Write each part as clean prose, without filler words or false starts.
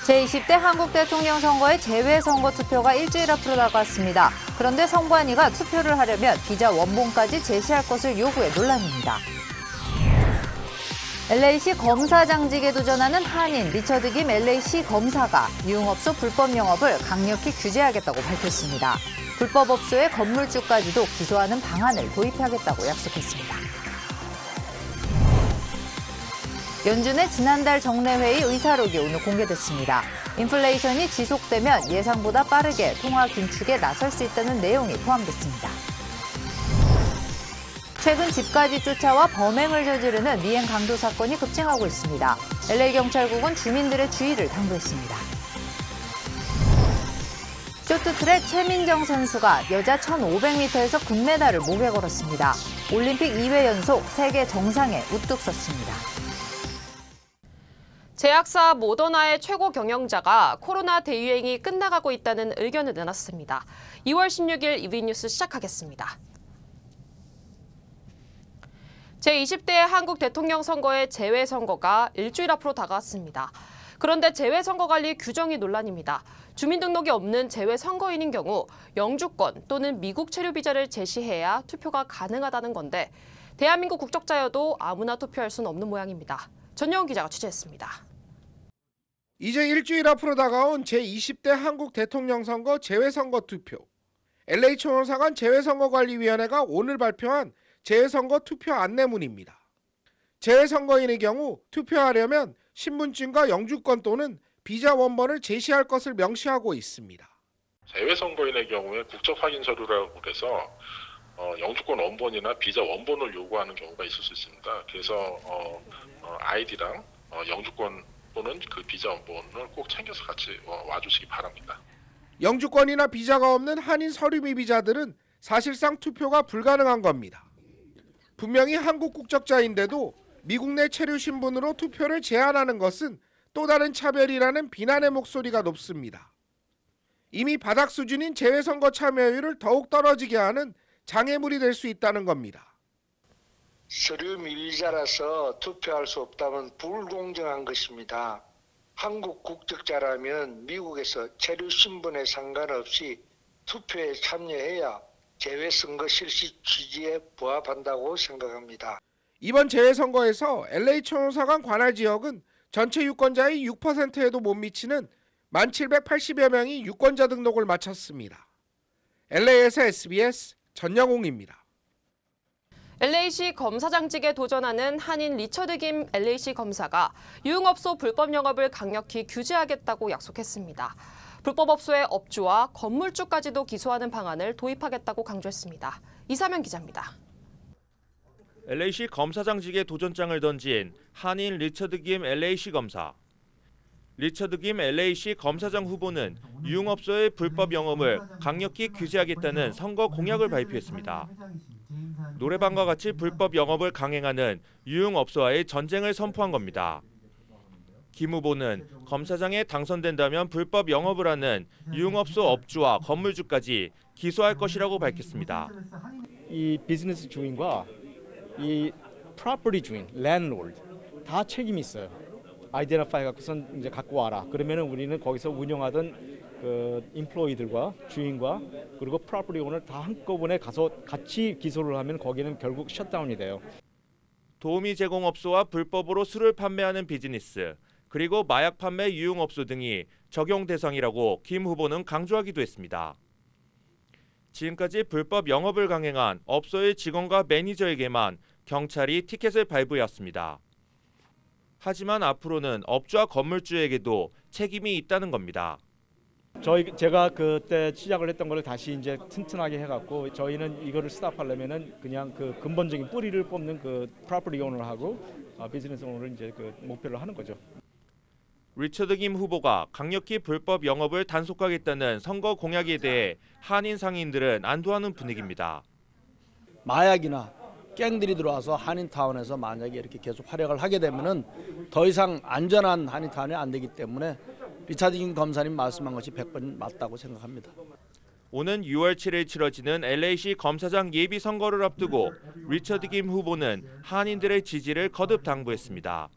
제20대 한국 대통령 선거의 재외선거 투표가 일주일 앞으로 다가왔습니다. 그런데 선관위가 투표를 하려면 비자 원본까지 제시할 것을 요구해 논란입니다. LA시 검사장직에 도전하는 한인 리처드 김 LA시 검사가 유흥업소 불법 영업을 강력히 규제하겠다고 밝혔습니다. 불법 업소의 건물주까지도 기소하는 방안을 도입하겠다고 약속했습니다. 연준의 지난달 정례회의 의사록이 오늘 공개됐습니다. 인플레이션이 지속되면 예상보다 빠르게 통화 긴축에 나설 수 있다는 내용이 포함됐습니다. 최근 집까지 쫓아와 범행을 저지르는 미행 강도 사건이 급증하고 있습니다. LA경찰국은 주민들의 주의를 당부했습니다. 쇼트트랙 최민정 선수가 여자 1500m에서 금메달을 목에 걸었습니다. 올림픽 2회 연속 세계 정상에 우뚝 섰습니다. 제약사 모더나의 최고 경영자가 코로나 대유행이 끝나가고 있다는 의견을 내놨습니다. 2월 16일 EB뉴스 시작하겠습니다. 제20대 한국 대통령 선거의 재외선거가 일주일 앞으로 다가왔습니다. 그런데 재외선거관리 규정이 논란입니다. 주민등록이 없는 재외선거인인 경우 영주권 또는 미국 체류 비자를 제시해야 투표가 가능하다는 건데 대한민국 국적자여도 아무나 투표할 수는 없는 모양입니다. 전영훈 기자가 취재했습니다. 이제 일주일 앞으로 다가온 제20대 한국 대통령 선거 재외선거 투표. LA총영사관 재외선거관리위원회가 오늘 발표한 재외선거 투표 안내문입니다. 재외선거인의 경우 투표하려면 신분증과 영주권 또는 비자 원본을 제시할 것을 명시하고 있습니다. 재외선거인의 경우에 국적 확인 서류라고 그래서 영주권 원본이나 비자 원본을 요구하는 경우가 있을 수 있습니다. 그래서 아이디랑 영주권 또는 그 비자 원본을 꼭 챙겨서 같이 와주시기 바랍니다. 영주권이나 비자가 없는 한인 서류 미비자들은 사실상 투표가 불가능한 겁니다. 분명히 한국 국적자인데도 미국 내 체류 신분으로 투표를 제한하는 것은 또 다른 차별이라는 비난의 목소리가 높습니다. 이미 바닥 수준인 재외선거 참여율을 더욱 떨어지게 하는 장애물이 될 수 있다는 겁니다. 서류 미비자라서 투표할 수 없다면 불공정한 것입니다. 한국 국적자라면 미국에서 체류 신분에 상관없이 투표에 참여해야 재외선거 실시 취지에 부합한다고 생각합니다. 이번 재외선거에서 LA총영사관 관할 지역은 전체 유권자의 6%에도 못 미치는 1,780여 명이 유권자 등록을 마쳤습니다. LA에서 SBS 전영웅입니다. LA시 검사장직에 도전하는 한인 리처드 김 LA시 검사가 유흥업소 불법 영업을 강력히 규제하겠다고 약속했습니다. 불법 업소의 업주와 건물주까지도 기소하는 방안을 도입하겠다고 강조했습니다. 이사면 기자입니다. LA시 검사장직에 도전장을 던진 한인 리처드 김 LA시 검사. 리처드 김 LA시 검사장 후보는 유흥업소의 불법 영업을 강력히 규제하겠다는 선거 공약을 발표했습니다. 노래방과 같이 불법 영업을 강행하는 유흥업소와의 전쟁을 선포한 겁니다. 김 후보는 검사장에 당선된다면 불법 영업을 하는 유흥업소 업주와 건물주까지 기소할 것이라고 밝혔습니다. 이 비즈니스 주인과 이 프로퍼티 주인, 랜드로드 다 책임이 있어요. 아이덴티파이 갖고선 이제 갖고 와라. 그러면은 우리는 거기서 운영하던 그 임플로이들과 주인과 그리고 프로퍼티 오너 다 한꺼번에 가서 같이 기소를 하면 거기는 결국 셧다운이 돼요. 도우미 제공업소와 불법으로 술을 판매하는 비즈니스, 그리고 마약 판매 유흥업소 등이 적용 대상이라고 김 후보는 강조하기도 했습니다. 지금까지 불법 영업을 강행한 업소의 직원과 매니저에게만 경찰이 티켓을 발부해왔습니다. 하지만 앞으로는 업주와 건물주에게도 책임이 있다는 겁니다. 제가 그때 시작을 했던 걸 다시 이제 튼튼하게 해갖고 저희는 이거를 스탑하려면은 그냥 그 근본적인 뿌리를 뽑는 그 프로퍼티 오너하고 비즈니스 오너를 이제 그 목표로 하는 거죠. 리처드 김 후보가 강력히 불법 영업을 단속하겠다는 선거 공약에 대해 한인 상인들은 안도하는 분위기입니다. 마약이나 갱들이 들어와서 한인타운에서 만약에 이렇게 계속 활약을 하게 되면은 더 이상 안전한 한인타운이 안 되기 때문에 리차드 김 검사님 말씀한 것이 100번 맞다고 생각합니다. 오는 6월 7일 치러지는 LA시 검사장 예비 선거를 앞두고 리처드 김 후보는 한인들의 지지를 거듭 당부했습니다.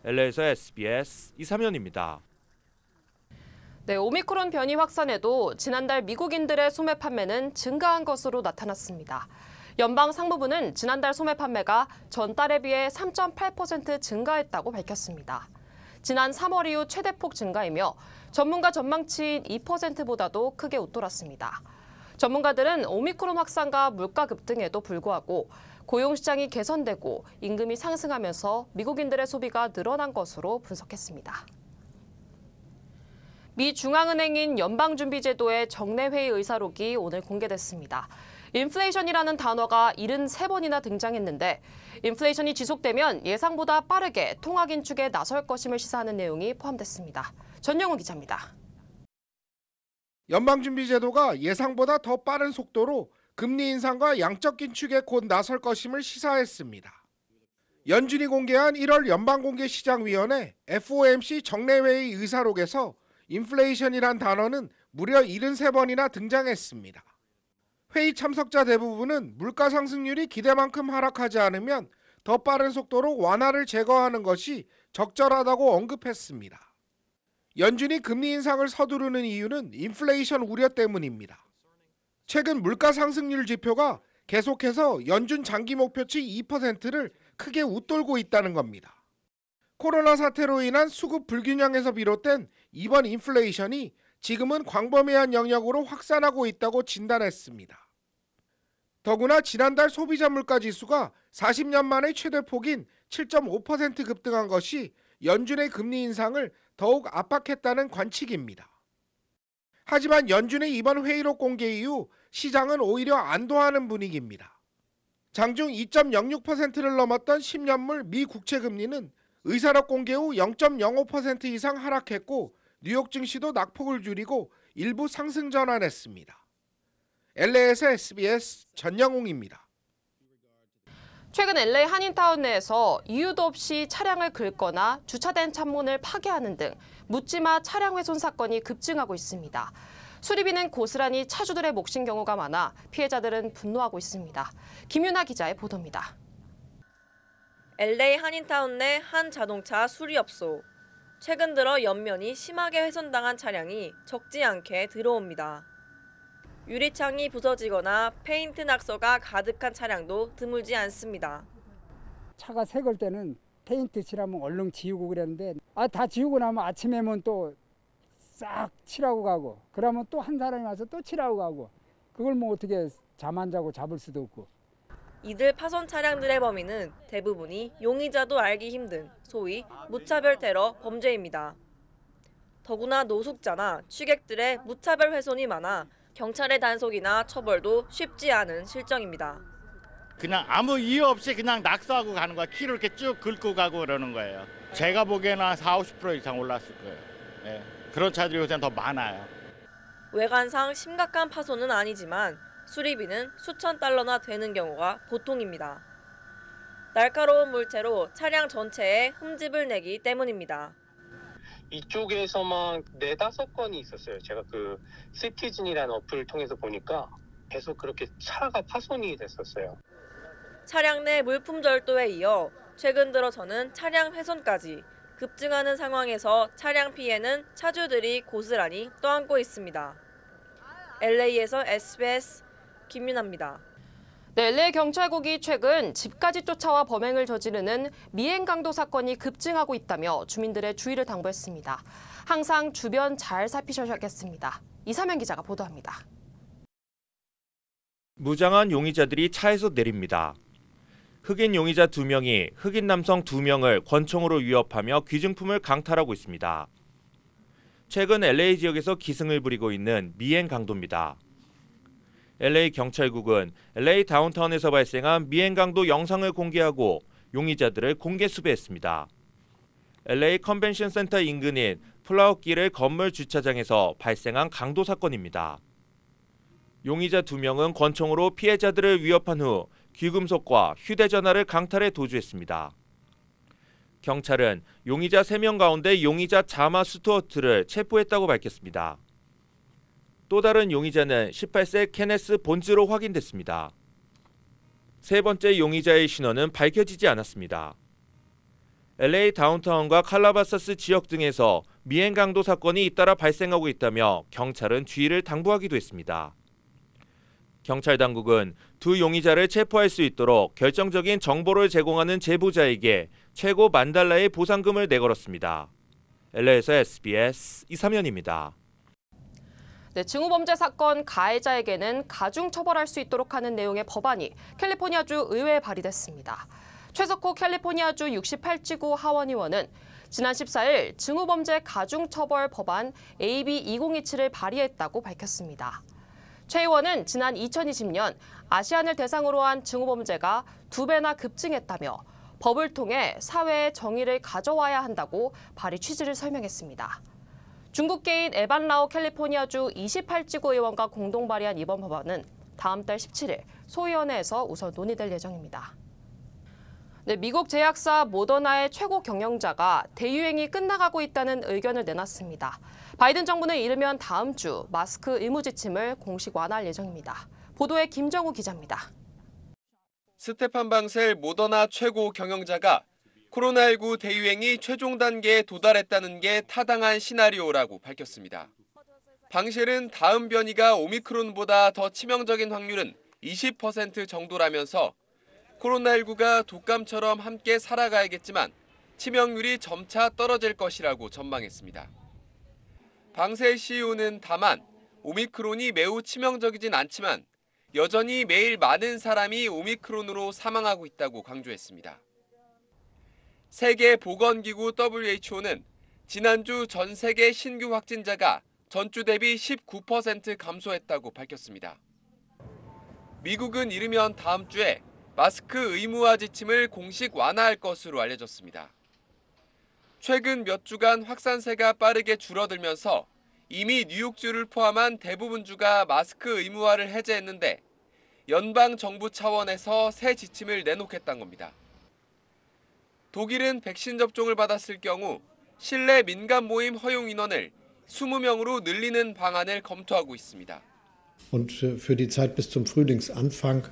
LA에서 SBS 이사면입니다. 네, 오미크론 변이 확산에도 지난달 미국인들의 소매 판매는 증가한 것으로 나타났습니다. 연방 상무부는 지난달 소매 판매가 전달에 비해 3.8% 증가했다고 밝혔습니다. 지난 3월 이후 최대폭 증가이며 전문가 전망치인 2%보다도 크게 웃돌았습니다. 전문가들은 오미크론 확산과 물가 급등에도 불구하고 고용시장이 개선되고 임금이 상승하면서 미국인들의 소비가 늘어난 것으로 분석했습니다. 미 중앙은행인 연방준비제도의 정례회의 의사록이 오늘 공개됐습니다. 인플레이션이라는 단어가 73번이나 등장했는데 인플레이션이 지속되면 예상보다 빠르게 통화 긴축에 나설 것임을 시사하는 내용이 포함됐습니다. 전영훈 기자입니다. 연방준비제도가 예상보다 더 빠른 속도로 금리 인상과 양적 긴축에 곧 나설 것임을 시사했습니다. 연준이 공개한 1월 연방공개시장위원회 FOMC 정례회의 의사록에서 인플레이션이란 단어는 무려 73번이나 등장했습니다. 회의 참석자 대부분은 물가 상승률이 기대만큼 하락하지 않으면 더 빠른 속도로 완화를 제거하는 것이 적절하다고 언급했습니다. 연준이 금리 인상을 서두르는 이유는 인플레이션 우려 때문입니다. 최근 물가 상승률 지표가 계속해서 연준 장기 목표치 2%를 크게 웃돌고 있다는 겁니다. 코로나 사태로 인한 수급 불균형에서 비롯된 이번 인플레이션이 지금은 광범위한 영역으로 확산하고 있다고 진단했습니다. 더구나 지난달 소비자 물가 지수가 40년 만의 최대폭인 7.5% 급등한 것이 연준의 금리 인상을 더욱 압박했다는 관측입니다. 하지만 연준의 이번 회의록 공개 이후 시장은 오히려 안도하는 분위기입니다. 장중 2.06%를 넘었던 10년물 미 국채 금리는 의사록 공개 후 0.05% 이상 하락했고 뉴욕 증시도 낙폭을 줄이고 일부 상승 전환했습니다. LA에서 SBS 전영웅입니다. 최근 LA 한인타운 내에서 이유도 없이 차량을 긁거나 주차된 창문을 파괴하는 등 묻지마 차량 훼손 사건이 급증하고 있습니다. 수리비는 고스란히 차주들의 몫인 경우가 많아 피해자들은 분노하고 있습니다. 김윤아 기자의 보도입니다. LA 한인타운 내 한 자동차 수리업소. 최근 들어 옆면이 심하게 훼손당한 차량이 적지 않게 들어옵니다. 유리창이 부서지거나 페인트 낙서가 가득한 차량도 드물지 않습니다. 차가 새걸 때는 페인트 칠하면 얼른 지우고 그랬는데 다 지우고 나면 아침에면 또 싹 칠하고 가고 그러면 또 한 사람이 와서 또 칠하고 가고 그걸 뭐 어떻게 잠 안 자고 잡을 수도 없고. 이들 파손 차량들의 범인은 대부분이 용의자도 알기 힘든 소위 무차별 테러 범죄입니다. 더구나 노숙자나 취객들의 무차별 훼손이 많아 경찰의 단속이나 처벌도 쉽지 않은 실정입니다. 그냥 아무 이유 없이 그냥 낙서하고 가는 거야. 키를 이렇게 쭉 긁고 가고 그러는 거예요. 제가 보기에는 한 40-50% 이상 올랐을 거예요. 네. 그런 차들이 요새는 더 많아요. 외관상 심각한 파손은 아니지만 수리비는 수천 달러나 되는 경우가 보통입니다. 날카로운 물체로 차량 전체에 흠집을 내기 때문입니다. 이쪽에서만 4-5건이 있었어요. 제가 그 시티즌이라는 어플을 통해서 보니까 계속 그렇게 차가 파손이 됐었어요. 차량 내 물품 절도에 이어 최근 들어서는 차량 훼손까지 급증하는 상황에서 차량 피해는 차주들이 고스란히 떠안고 있습니다. LA에서 SBS 김윤아입니다. 네, LA 경찰국이 최근 집까지 쫓아와 범행을 저지르는 미행 강도 사건이 급증하고 있다며 주민들의 주의를 당부했습니다. 항상 주변 잘 살피셔야겠습니다. 이사면 기자가 보도합니다. 무장한 용의자들이 차에서 내립니다. 흑인 용의자 2명이 흑인 남성 2명을 권총으로 위협하며 귀중품을 강탈하고 있습니다. 최근 LA 지역에서 기승을 부리고 있는 미행 강도입니다. LA 경찰국은 LA 다운타운에서 발생한 미행 강도 영상을 공개하고 용의자들을 공개 수배했습니다. LA 컨벤션 센터 인근인 플라워길의 건물 주차장에서 발생한 강도 사건입니다. 용의자 2명은 권총으로 피해자들을 위협한 후 귀금속과 휴대전화를 강탈해 도주했습니다. 경찰은 용의자 3명 가운데 용의자 자마 스튜어트를 체포했다고 밝혔습니다. 또 다른 용의자는 18세 케네스 본즈로 확인됐습니다. 세 번째 용의자의 신원은 밝혀지지 않았습니다. LA 다운타운과 칼라바사스 지역 등에서 미행 강도 사건이 잇따라 발생하고 있다며 경찰은 주의를 당부하기도 했습니다. 경찰 당국은 두 용의자를 체포할 수 있도록 결정적인 정보를 제공하는 제보자에게 최고 $10,000의 보상금을 내걸었습니다. LA에서 SBS 이삼현입니다. 네, 징후범죄 사건 가해자에게는 가중처벌할 수 있도록 하는 내용의 법안이 캘리포니아주 의회에 발의됐습니다. 최석호 캘리포니아주 68지구 하원의원은 지난 14일 징후범죄 가중처벌 법안 AB 2027을 발의했다고 밝혔습니다. 최 의원은 지난 2020년 아시안을 대상으로 한 징후범죄가 2배나 급증했다며 법을 통해 사회의 정의를 가져와야 한다고 발의 취지를 설명했습니다. 중국계인 에반 라오 캘리포니아주 28지구 의원과 공동 발의한 이번 법안은 다음 달 17일 소위원회에서 우선 논의될 예정입니다. 네, 미국 제약사 모더나의 최고 경영자가 대유행이 끝나가고 있다는 의견을 내놨습니다. 바이든 정부는 이르면 다음 주 마스크 의무 지침을 공식 완화할 예정입니다. 보도에 김정우 기자입니다. 스테판 방셀 모더나 최고 경영자가 코로나19 대유행이 최종 단계에 도달했다는 게 타당한 시나리오라고 밝혔습니다. 방셀은 다음 변이가 오미크론보다 더 치명적인 확률은 20% 정도라면서 코로나19가 독감처럼 함께 살아가야겠지만 치명률이 점차 떨어질 것이라고 전망했습니다. 방셀 CEO는 다만 오미크론이 매우 치명적이진 않지만 여전히 매일 많은 사람이 오미크론으로 사망하고 있다고 강조했습니다. 세계보건기구 WHO는 지난주 전 세계 신규 확진자가 전주 대비 19% 감소했다고 밝혔습니다. 미국은 이르면 다음 주에 마스크 의무화 지침을 공식 완화할 것으로 알려졌습니다. 최근 몇 주간 확산세가 빠르게 줄어들면서 이미 뉴욕주를 포함한 대부분 주가 마스크 의무화를 해제했는데 연방정부 차원에서 새 지침을 내놓겠다는 겁니다. 독일은 백신 접종을 받았을 경우 실내 민간 모임 허용 인원을 20명으로 늘리는 방안을 검토하고 있습니다. Und für die Zeit bis zum Frühlingsanfang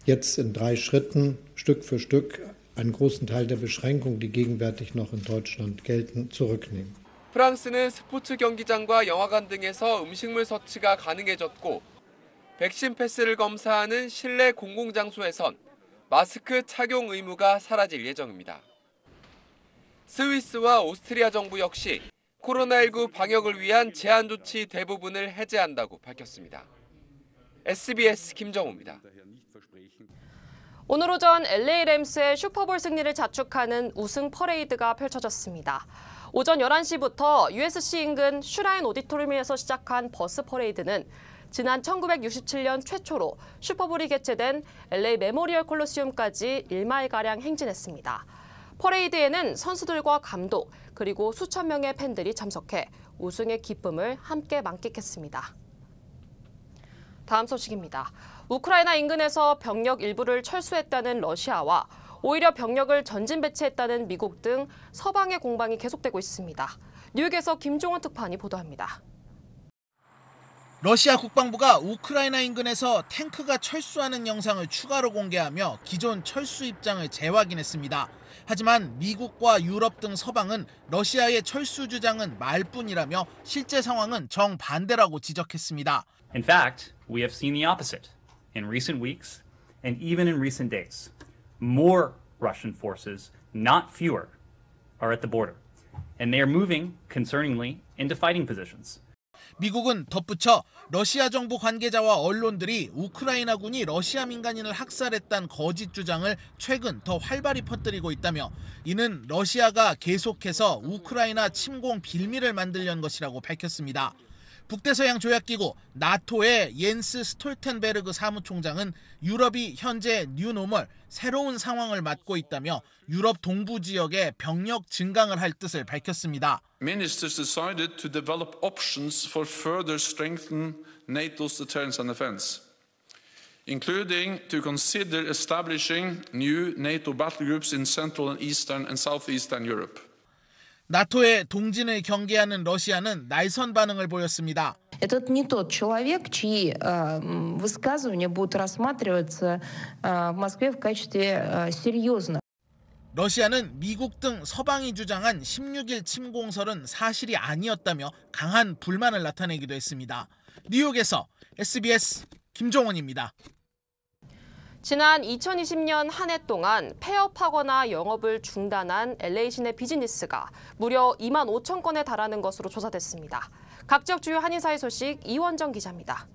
jetzt in 3 Schritten Stück für Stück einen großen Teil der Beschränkungen, die gegenwärtig noch in Deutschland gelten, zurücknehmen. 프랑스는 스포츠 경기장과 영화관 등에서 음식물 섭취가 가능해졌고 백신 패스를 검사하는 실내 공공장소에선 마스크 착용 의무가 사라질 예정입니다. 스위스와 오스트리아 정부 역시 코로나19 방역을 위한 제한 조치 대부분을 해제한다고 밝혔습니다. SBS 김정우입니다. 오늘 오전 LA 램스의 슈퍼볼 승리를 자축하는 우승 퍼레이드가 펼쳐졌습니다. 오전 11시부터 USC 인근 슈라인 오디토리움에서 시작한 버스 퍼레이드는 지난 1967년 최초로 슈퍼볼이 개최된 LA 메모리얼 콜로시움까지 1마일가량 행진했습니다. 퍼레이드에는 선수들과 감독, 그리고 수천 명의 팬들이 참석해 우승의 기쁨을 함께 만끽했습니다. 다음 소식입니다. 우크라이나 인근에서 병력 일부를 철수했다는 러시아와 오히려 병력을 전진 배치했다는 미국 등 서방의 공방이 계속되고 있습니다. 뉴욕에서 김종원 특파원이 보도합니다. 러시아 국방부가 우크라이나 인근에서 탱크가 철수하는 영상을 추가로 공개하며 기존 철수 입장을 재확인했습니다. 하지만 미국과 유럽 등 서방은 러시아의 철수 주장은 말뿐이라며 실제 상황은 정반대라고 지적했습니다. In fact, we have seen the opposite. In recent weeks and even in recent days, more Russian forces, not fewer, are at the border. And they are moving, concerningly, into fighting positions. 미국은 덧붙여 러시아 정부 관계자와 언론들이 우크라이나군이 러시아 민간인을 학살했다는 거짓 주장을 최근 더 활발히 퍼뜨리고 있다며 이는 러시아가 계속해서 우크라이나 침공 빌미를 만들려는 것이라고 밝혔습니다. 북대서양 조약기구 나토의 옌스 스톨텐베르그 사무총장은 유럽이 현재 뉴노멀, 새로운 상황을 맞고 있다며 유럽 동부 지역에 병력 증강을 할 뜻을 밝혔습니다. Ministers decided to develop options for further strengthen NATO's deterrence and defense, including to consider establishing new NATO battle groups in Central and Eastern and Southeastern Europe. 나토의 동진을 경계하는 러시아는 날선 반응을 보였습니다. Это не тот человек, чьи высказывания будут рассматриваться в Москве в качестве серьезных. 러시아는 미국 등 서방이 주장한 16일 침공설은 사실이 아니었다며 강한 불만을 나타내기도 했습니다. 뉴욕에서 SBS 김종원입니다. 지난 2020년 한 해 동안 폐업하거나 영업을 중단한 LA 시내 비즈니스가 무려 2만 5천 건에 달하는 것으로 조사됐습니다. 각 지역 주요 한인사회 소식 이원정 기자입니다.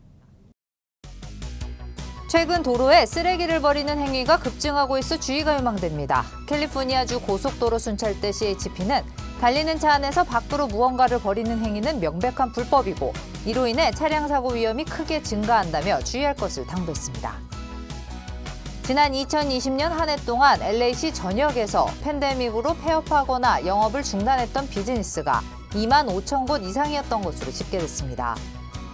최근 도로에 쓰레기를 버리는 행위가 급증하고 있어 주의가 요망됩니다. 캘리포니아주 고속도로 순찰대 CHP는 달리는 차 안에서 밖으로 무언가를 버리는 행위는 명백한 불법이고 이로 인해 차량 사고 위험이 크게 증가한다며 주의할 것을 당부했습니다. 지난 2020년 한 해 동안 LA시 전역에서 팬데믹으로 폐업하거나 영업을 중단했던 비즈니스가 2만 5천 곳 이상이었던 것으로 집계됐습니다.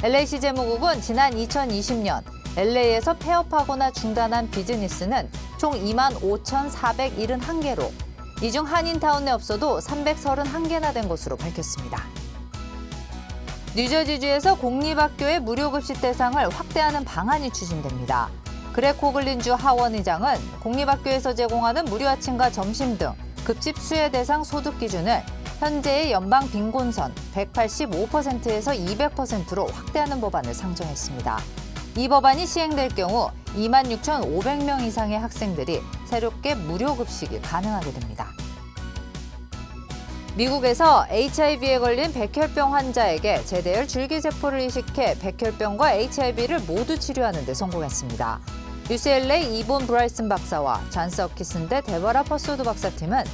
LA시 재무국은 지난 2020년 LA에서 폐업하거나 중단한 비즈니스는 총 2만 5,471개로 이 중 한인타운 내 업소도 331개나 된 것으로 밝혔습니다. 뉴저지주에서 공립학교의 무료급식 대상을 확대하는 방안이 추진됩니다. 그렉 호글린주 하원 의장은 공립학교에서 제공하는 무료 아침과 점심 등 급식 수혜 대상 소득 기준을 현재의 연방 빈곤선 185%에서 200%로 확대하는 법안을 상정했습니다. 이 법안이 시행될 경우 26,500명 이상의 학생들이 새롭게 무료 급식이 가능하게 됩니다. 미국에서 HIV에 걸린 백혈병 환자에게 제대열 줄기세포를 이식해 백혈병과 HIV를 모두 치료하는 데 성공했습니다. UCLA 이본 브라이슨 박사와 잔스 허키슨대 데버라 퍼소드 박사팀은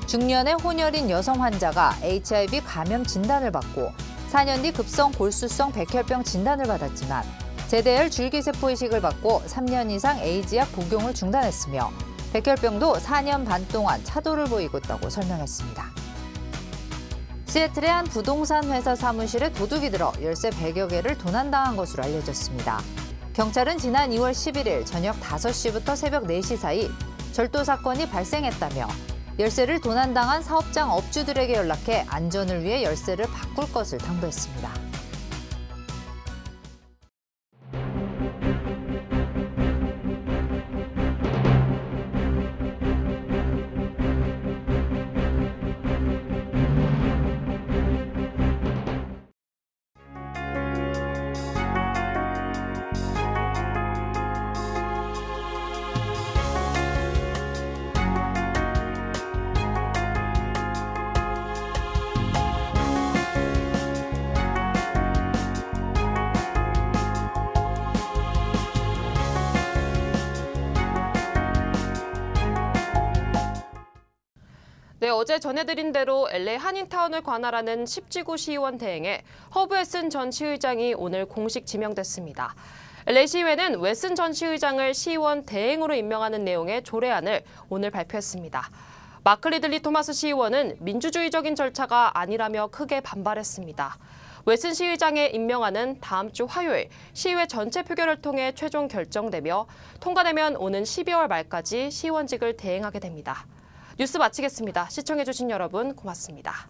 중년의 혼혈인 여성 환자가 HIV 감염 진단을 받고 4년 뒤 급성 골수성 백혈병 진단을 받았지만 제대열 줄기세포 이식을 받고 3년 이상 에이즈약 복용을 중단했으며 백혈병도 4년 반 동안 차도를 보이고 있다고 설명했습니다. 시애틀의 한 부동산 회사 사무실에 도둑이 들어 열쇠 100여 개를 도난당한 것으로 알려졌습니다. 경찰은 지난 2월 11일 저녁 5시부터 새벽 4시 사이 절도 사건이 발생했다며 열쇠를 도난당한 사업장 업주들에게 연락해 안전을 위해 열쇠를 바꿀 것을 당부했습니다. 네, 어제 전해드린 대로 LA 한인타운을 관할하는 10지구 시의원 대행에 허브 웨슨 전 시의장이 오늘 공식 지명됐습니다. LA 시의회는 웨슨 전 시의장을 시의원 대행으로 임명하는 내용의 조례안을 오늘 발표했습니다. 마크 리들리 토마스 시의원은 민주주의적인 절차가 아니라며 크게 반발했습니다. 웨슨 시의장의 임명안은 다음 주 화요일 시의회 전체 표결을 통해 최종 결정되며 통과되면 오는 12월 말까지 시의원직을 대행하게 됩니다. 뉴스 마치겠습니다. 시청해주신 여러분 고맙습니다.